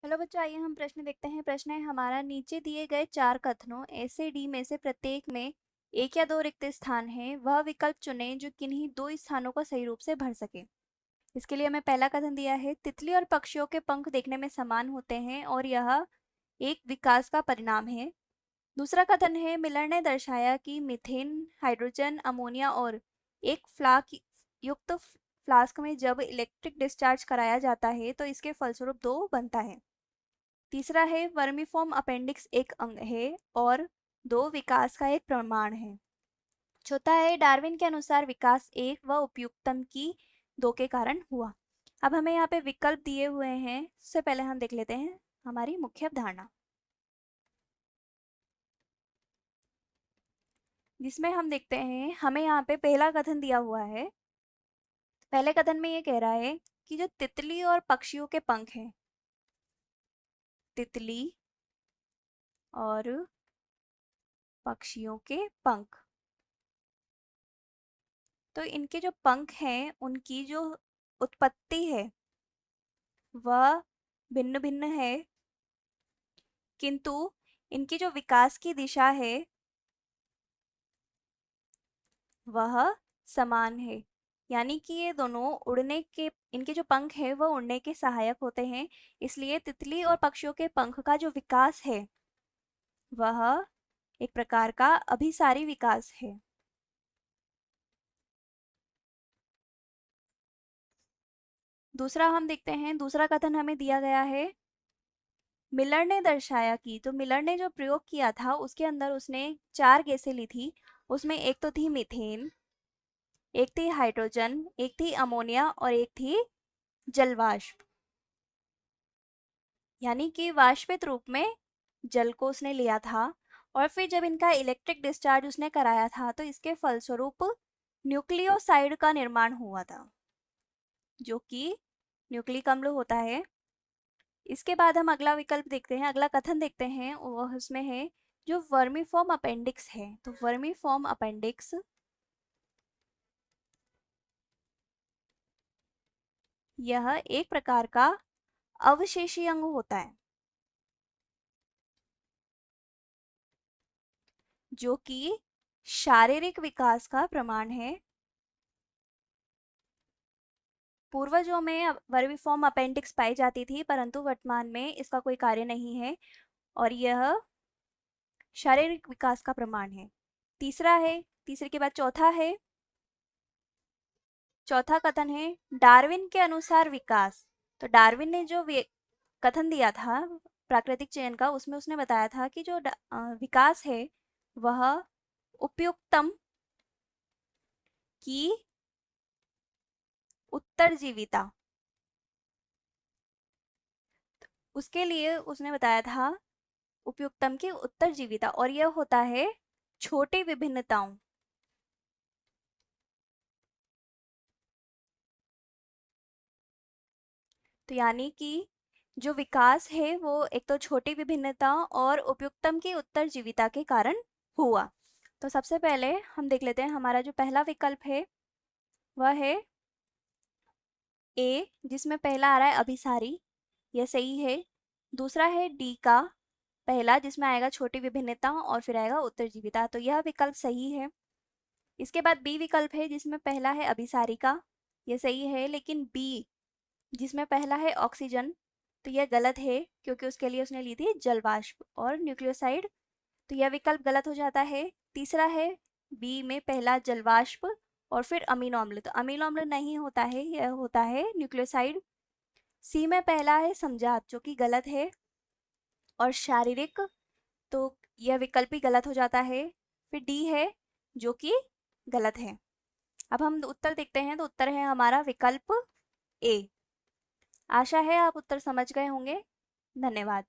Hello बच्चों, आइए हम प्रश्न देखते हैं। प्रश्न है हमारा, नीचे दिए गए 4 कथनों ए से डी में से प्रत्येक में एक या दो रिक्त स्थान हैं, वह विकल्प चुनें जो किन्हीं दो स्थानों को सही रूप से भर सके। इसके लिए हमें पहला कथन दिया है, तितली और पक्षियों के पंख देखने में समान होते हैं और यह एक विकास का परिणाम है। दूसरा कथन है, मिलर ने दर्शाया कि मीथेन, हाइड्रोजन, अमोनिया और एक फ्लाक युक्त फ्लास्क में जब इलेक्ट्रिक डिस्चार्ज कराया जाता है तो इसके फलस्वरूप दो बनता है। तीसरा है, वर्मीफॉर्म अपेंडिक्स एक अंग है और दो विकास का एक प्रमाण है। चौथा है, डार्विन के अनुसार विकास एक व उपयुक्तम की दो के कारण हुआ। अब हमें यहाँ पे विकल्प दिए हुए हैं, उससे पहले हम देख लेते हैं हमारी मुख्य अवधारणा, जिसमें हम देखते हैं हमें यहाँ पे पहला कथन दिया हुआ है। पहले कथन में ये कह रहा है कि जो तितली और पक्षियों के पंख हैं, तितली और पक्षियों के पंख, तो इनके जो पंख हैं उनकी जो उत्पत्ति है वह भिन्न भिन्न है, किंतु इनकी जो विकास की दिशा है वह समान है। यानी कि ये दोनों उड़ने के, इनके जो पंख है वह उड़ने के सहायक होते हैं। इसलिए तितली और पक्षियों के पंख का जो विकास है वह एक प्रकार का अभिसारी विकास है। दूसरा हम देखते हैं, दूसरा कथन हमें दिया गया है, मिलर ने दर्शाया कि, तो मिलर ने जो प्रयोग किया था उसके अंदर उसने 4 गैसें ली थी। उसमें एक तो थी मीथेन, एक थी हाइड्रोजन, एक थी अमोनिया और एक थी जलवाष्प। यानी कि वाष्पित रूप में जल को उसने लिया था और फिर जब इनका इलेक्ट्रिक डिस्चार्ज उसने कराया था तो इसके फलस्वरूप न्यूक्लियोसाइड का निर्माण हुआ था, जो कि न्यूक्लिक अम्ल होता है। इसके बाद हम अगला विकल्प देखते हैं, अगला कथन देखते हैं, वह उसमें है जो वर्मीफॉर्म अपेंडिक्स है। तो वर्मीफॉर्म अपेंडिक्स यह एक प्रकार का अवशेषी अंग होता है, जो कि शारीरिक विकास का प्रमाण है। पूर्वजों में वर्मीफॉर्म अपेंडिक्स पाई जाती थी, परंतु वर्तमान में इसका कोई कार्य नहीं है और यह शारीरिक विकास का प्रमाण है। तीसरा है, तीसरे के बाद चौथा है, चौथा कथन है डार्विन के अनुसार विकास। तो डार्विन ने जो कथन दिया था प्राकृतिक चयन का, उसमें उसने बताया था कि जो विकास है वह उपयुक्तम की उत्तरजीविता, उसके लिए उसने बताया था उपयुक्तम की उत्तरजीविता, और यह होता है छोटी विभिन्नताओं। तो यानी कि जो विकास है वो एक तो छोटी विभिन्नता और उपयुक्तम की उत्तरजीविता के कारण हुआ। तो सबसे पहले हम देख लेते हैं, हमारा जो पहला विकल्प है वह है ए, जिसमें पहला आ रहा है अभिसारी, यह सही है। दूसरा है डी का पहला, जिसमें आएगा छोटी विभिन्नता और फिर आएगा उत्तरजीविता, तो यह विकल्प सही है। इसके बाद बी विकल्प है, जिसमें पहला है अभिसारी का, यह सही है, लेकिन बी जिसमें पहला है ऑक्सीजन तो यह गलत है, क्योंकि उसके लिए उसने ली थी जलवाष्प और न्यूक्लियोसाइड, तो यह विकल्प गलत हो जाता है। तीसरा है बी में पहला जलवाष्प और फिर अमीनो अम्ल, तो अमीनो अम्ल नहीं होता है, यह होता है न्यूक्लियोसाइड। सी में पहला है समझात, जो कि गलत है, और शारीरिक, तो यह विकल्प ही गलत हो जाता है। फिर डी है जो कि गलत है। अब हम उत्तर देखते हैं, तो उत्तर है हमारा विकल्प ए। आशा है आप उत्तर समझ गए होंगे। धन्यवाद।